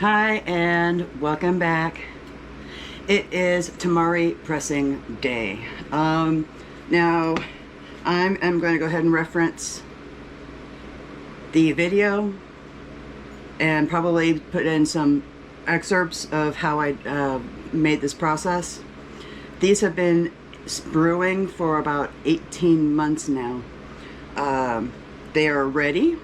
Hi and welcome back. It is Tamari pressing day. Now I'm going to go ahead and reference the video and probably put in some excerpts of how I made this process. These have been brewing for about 18 months now. They are ready.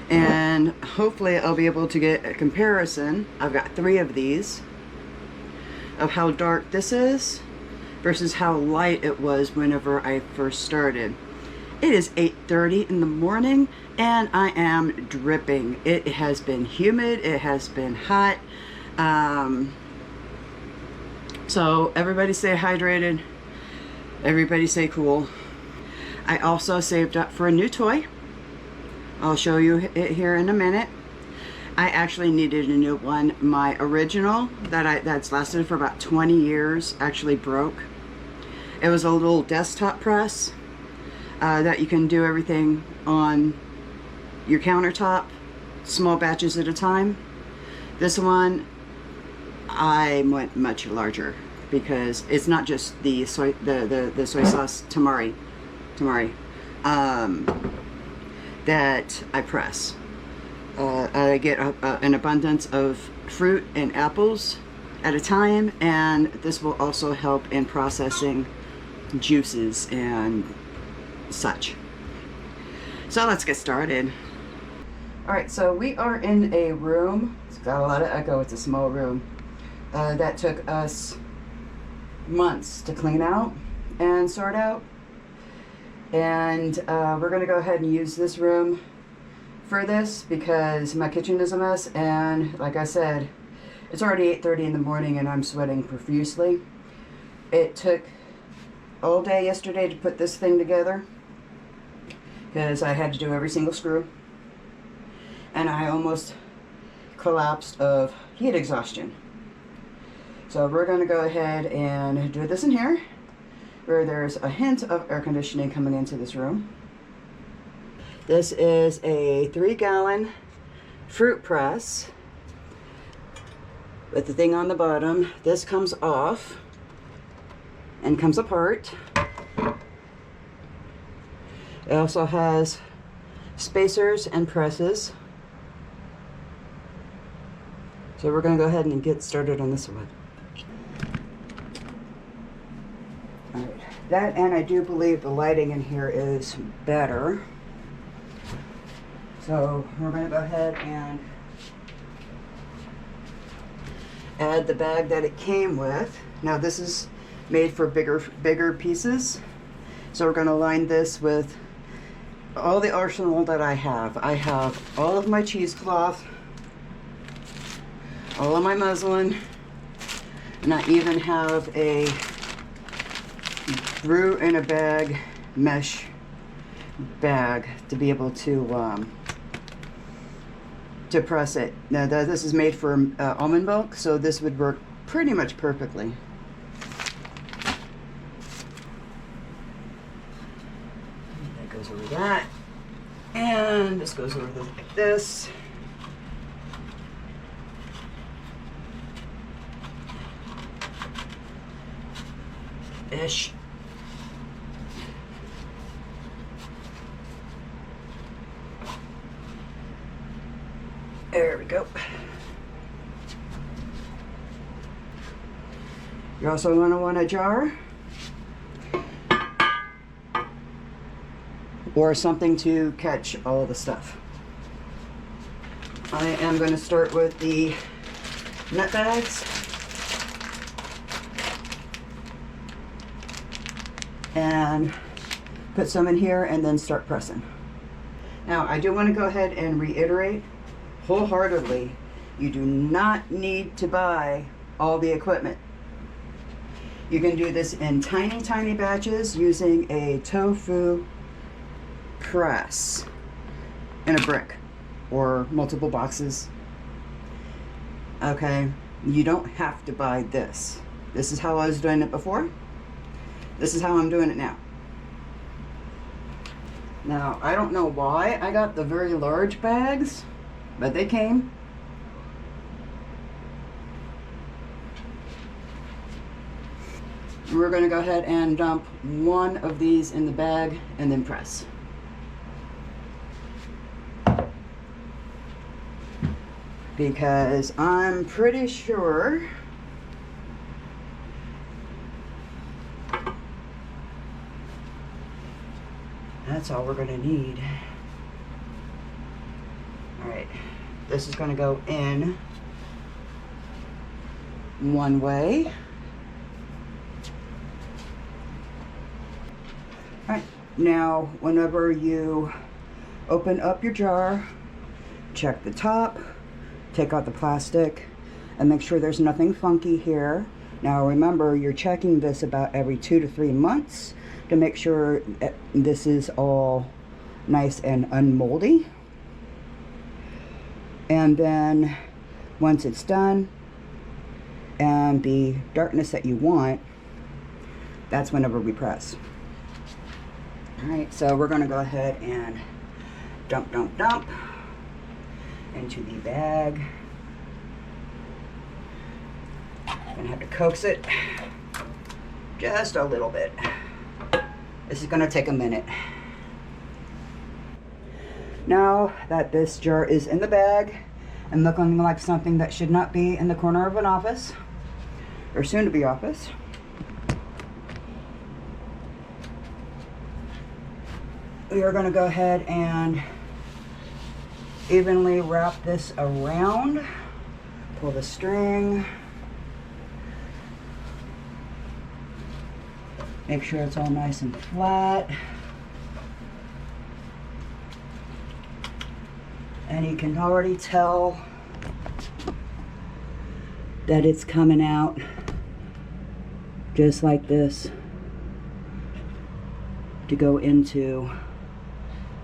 And hopefully I'll be able to get a comparison. I've got 3 of these of how dark this is versus how light it was whenever I first started. It is 8:30 in the morning and I am dripping. It has been humid, it has been hot. So everybody stay hydrated, everybody stay cool. I also saved up for a new toy. I'll show you it here in a minute. I actually needed a new one. My original that's lasted for about 20 years actually broke. It was a little desktop press that you can do everything on your countertop, small batches at a time. This one, I went much larger because it's not just the soy sauce tamari that I press. I get an abundance of fruit and apples at a time, and this will also help in processing juices and such. So let's get started. Alright, so we are in a room. It's got a lot of echo. It's a small room. That took us months to clean out and sort out. And we're going to go ahead and use this room for this because my kitchen is a mess, and like I said, it's already 8:30 in the morning and I'm sweating profusely. It took all day yesterday to put this thing together because I had to do every single screw, and I almost collapsed of heat exhaustion. So we're going to go ahead and do this in here, where there's a hint of air conditioning coming into this room. This is a 3-gallon fruit press with the thing on the bottom. This comes off and comes apart. It also has spacers and presses. So we're going to go ahead and get started on this one. That, and I do believe the lighting in here is better. So we're going to go ahead and add the bag that it came with. Now this is made for bigger pieces. So we're going to line this with all the arsenal that I have. I have all of my cheesecloth, all of my muslin, and I even have a brew in a bag mesh bag to be able to press it. Now this is made for almond milk, so this would work pretty much perfectly. That goes over that, and this goes over like this. Ish. There we go. You're also going to want a jar or something to catch all the stuff. I am going to start with the nut bags and put some in here and then start pressing. Now I do want to go ahead and reiterate wholeheartedly, you do not need to buy all the equipment. You can do this in tiny batches using a tofu press in a brick or multiple boxes. Okay, you don't have to buy this. This is how I was doing it before. This is how I'm doing it now. Now, I don't know why I got the very large bags, but they came. We're going to go ahead and dump one of these in the bag and then press. Because I'm pretty sure that's all we're going to need. Alright, this is going to go in one way. Alright, now whenever you open up your jar, check the top, take out the plastic, and make sure there's nothing funky here. Now remember, you're checking this about every 2 to 3 months to make sure this is all nice and unmoldy. And then once it's done and the darkness that you want, that's whenever we press. Alright, so we're going to go ahead and dump into the bag. I'm going to have to coax it just a little bit. This is going to take a minute. Now that this jar is in the bag and looking like something that should not be in the corner of an office, or soon to be office, we are going to go ahead and evenly wrap this around. Pull the string. Make sure it's all nice and flat. And you can already tell that it's coming out just like this to go into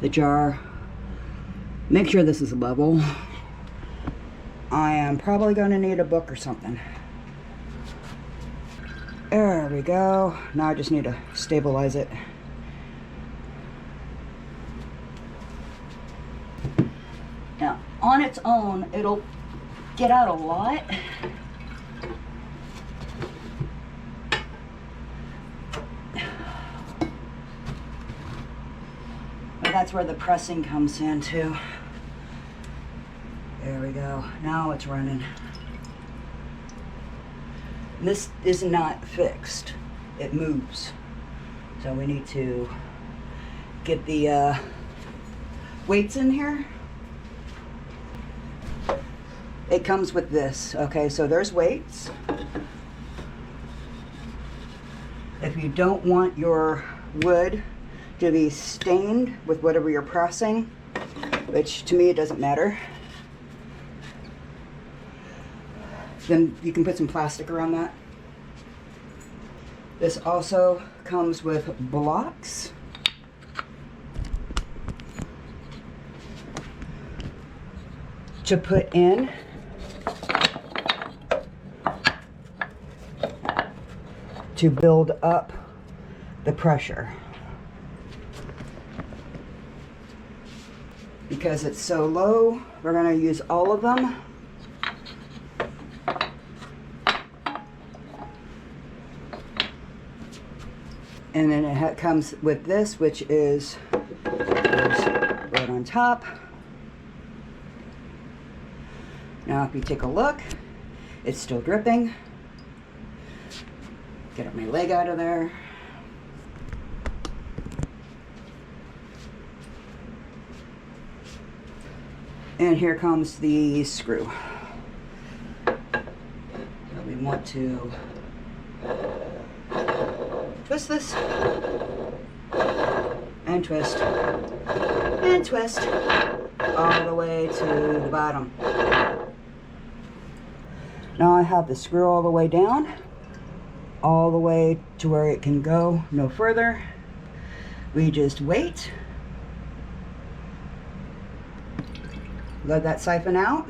the jar. Make sure this is level. I am probably going to need a book or something. There we go. Now I just need to stabilize it. Now, on its own, it'll get out a lot. But that's where the pressing comes in too. There we go. Now it's running. This is not fixed. It moves. So we need to get the weights in here. It comes with this. Okay, so there's weights. If you don't want your wood to be stained with whatever you're pressing, which to me it doesn't matter, then you can put some plastic around that. This also comes with blocks. To put in. To build up the pressure. Because it's so low, we're going to use all of them. And then it comes with this, which is right on top. Now if you take a look, it's still dripping. Get my leg out of there. And here comes the screw. So we want to twist this, and twist, and twist, all the way to the bottom. Now I have the screw all the way down, all the way to where it can go no further. We just wait, let that siphon out.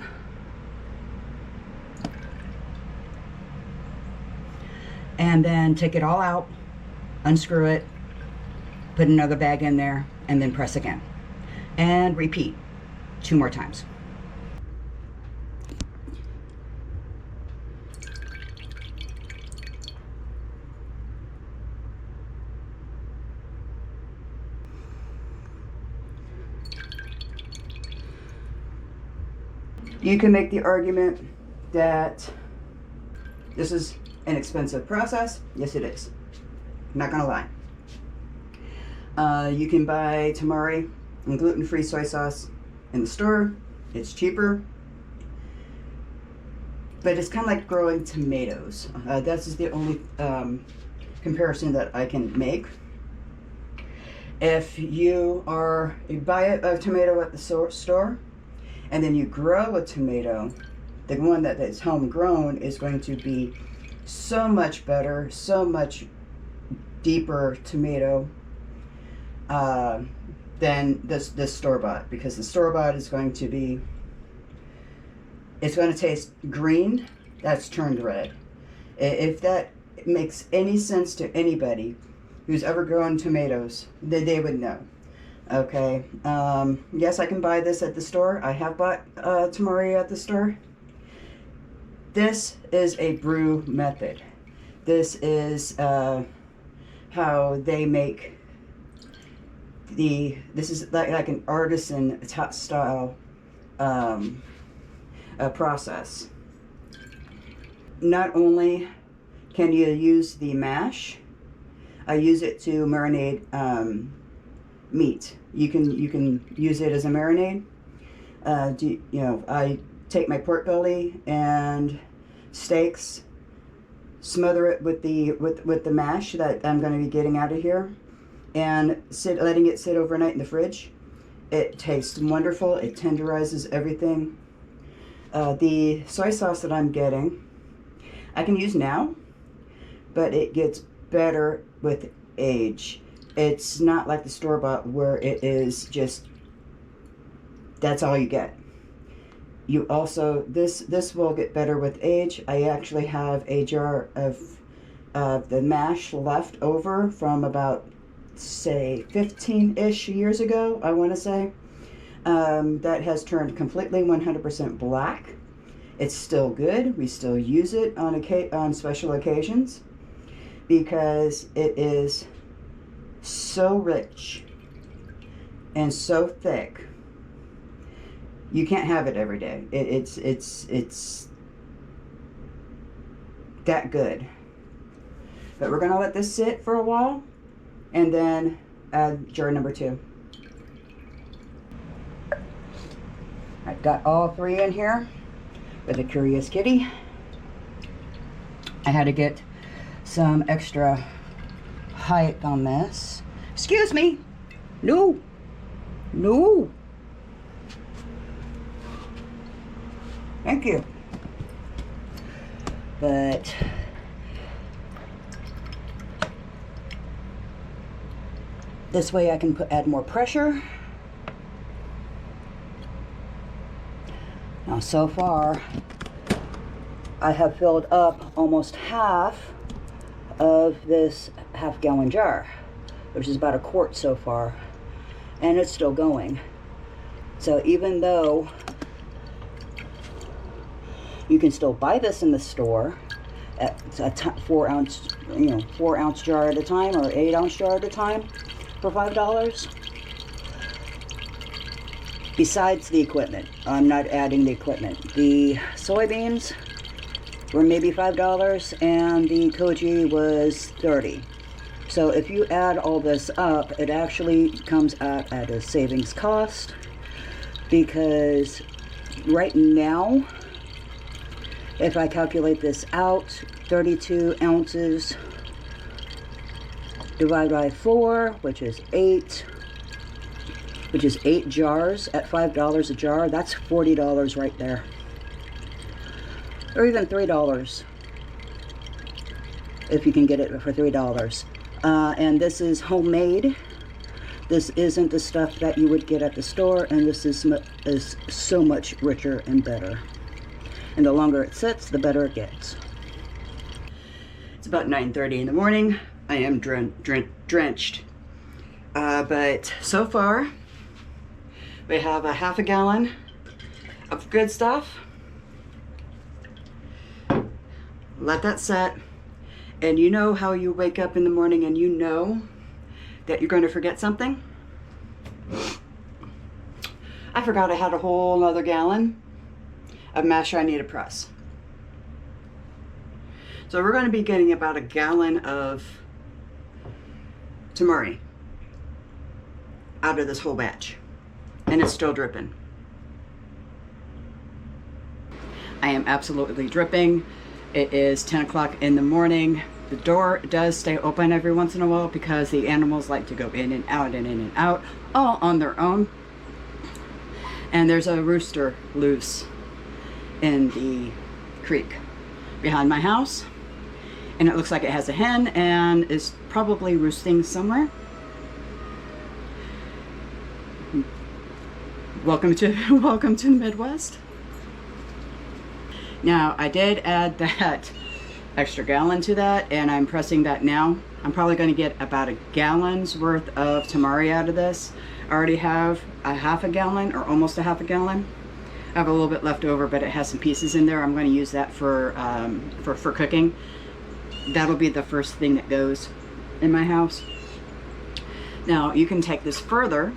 And then take it all out, unscrew it, put another bag in there, and then press again. And repeat 2 more times. You can make the argument that this is an expensive process. Yes, it is. I'm not gonna lie. You can buy Tamari and gluten-free soy sauce in the store. It's cheaper. But it's kind of like growing tomatoes. This is the only comparison that I can make. If you buy a tomato at the store and then you grow a tomato, the one that is homegrown is going to be so much better, so much deeper tomato than this store-bought, because the store-bought is going to be, it's going to taste green that's turned red. If that makes any sense to anybody who's ever grown tomatoes, they would know. Okay, yes, I can buy this at the store. I have bought Tamari at the store. This is a brew method. This is how they make this is like an artisan style process. Not only can you use the mash, I use it to marinate meat. You can use it as a marinade. I take my pork belly and steaks, smother it with the mash that I'm going to be getting out of here, and letting it sit overnight in the fridge. It tastes wonderful. It tenderizes everything. The soy sauce that I'm getting, I can use now, but it gets better with age. It's not like the store-bought where it is just, that's all you get. You also, this will get better with age. I actually have a jar of the mash left over from about, say, 15-ish years ago, I want to say. That has turned completely 100% black. It's still good. We still use it on special occasions because it is so rich and so thick. You can't have it every day. It's that good. But we're gonna let this sit for a while and then add jar number 2. I've got all 3 in here with a curious kitty. I had to get some extra height on this. Excuse me. No. No. Thank you. But this way I can add more pressure. Now so far I have filled up almost half of this half-gallon jar, which is about a quart so far, and it's still going. So even though you can still buy this in the store at a 4 ounce jar at a time, or 8 ounce jar at a time for $5. Besides the equipment, I'm not adding the equipment. The soybeans were maybe $5 and the koji was $30. So if you add all this up, it actually comes out at a savings cost, because right now, if I calculate this out, 32 ounces divided by 4, which is 8 jars at $5 a jar, that's $40 right there. Or even $3 if you can get it for $3. And this is homemade. This isn't the stuff that you would get at the store, and this is so much richer and better. And the longer it sits, the better it gets. It's about 9:30 in the morning. I am drenched. But so far, we have a half a gallon of good stuff. Let that set. And you know how you wake up in the morning and you know that you're going to forget something? I forgot I had a whole other gallon. of masher I need to press. So we're going to be getting about a gallon of Tamari out of this whole batch, and it's still dripping. I am absolutely dripping. It is 10 o'clock in the morning. The door does stay open every once in a while because the animals like to go in and out and in and out all on their own. And there's a rooster loose in the creek behind my house, and it looks like it has a hen and is probably roosting somewhere. Welcome to the Midwest. Now I did add that extra gallon to that, and I'm pressing that now. I'm probably going to get about a gallon's worth of Tamari out of this. I already have a half a gallon, or almost a half a gallon. I have a little bit left over, but it has some pieces in there. I'm going to use that for cooking. That'll be the first thing that goes in my house. Now you can take this further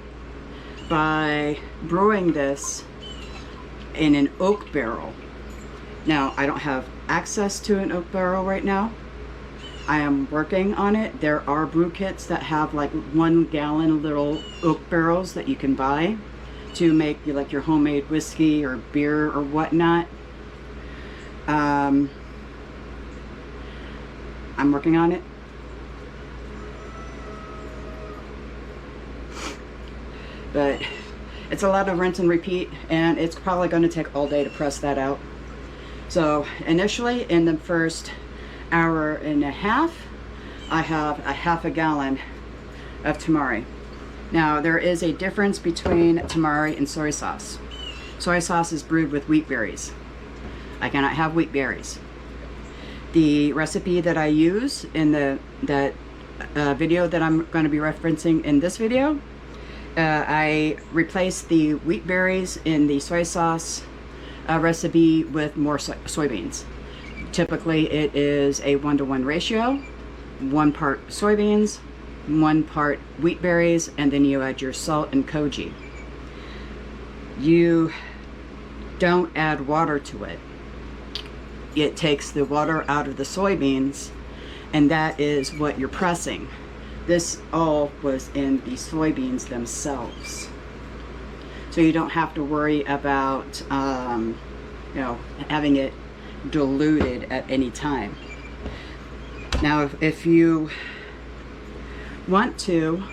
by brewing this in an oak barrel. Now I don't have access to an oak barrel right now. I am working on it. There are brew kits that have like 1 gallon little oak barrels that you can buy to make like your homemade whiskey or beer or whatnot. I'm working on it. But it's a lot of rinse and repeat, and it's probably going to take all day to press that out. So initially, in the first hour and a half, I have a half a gallon of Tamari. Now there is a difference between Tamari and soy sauce. Soy sauce is brewed with wheat berries. I cannot have wheat berries. The recipe that I use in that video that I'm going to be referencing in this video, I replaced the wheat berries in the soy sauce recipe with more soybeans. Typically it is a 1-to-1 ratio, 1 part soybeans, 1 part wheat berries, and then you add your salt and koji. You don't add water to it. It takes the water out of the soybeans, and that is what you're pressing. This all was in the soybeans themselves. So you don't have to worry about having it diluted at any time. Now if you want to,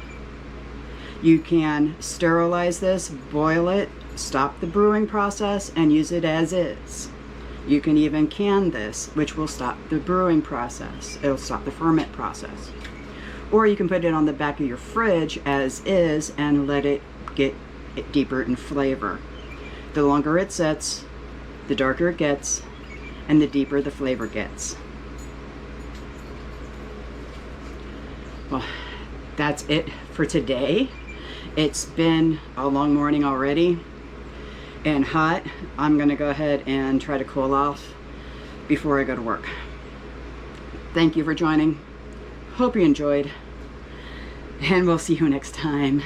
you can sterilize this, boil it, stop the brewing process, and use it as is. You can even can this, which will stop the brewing process. It'll stop the ferment process. Or you can put it on the back of your fridge as is and let it get deeper in flavor. The longer it sits, the darker it gets, and the deeper the flavor gets. Well, that's it for today. It's been a long morning already and hot. I'm gonna go ahead and try to cool off before I go to work. Thank you for joining. Hope you enjoyed, and we'll see you next time.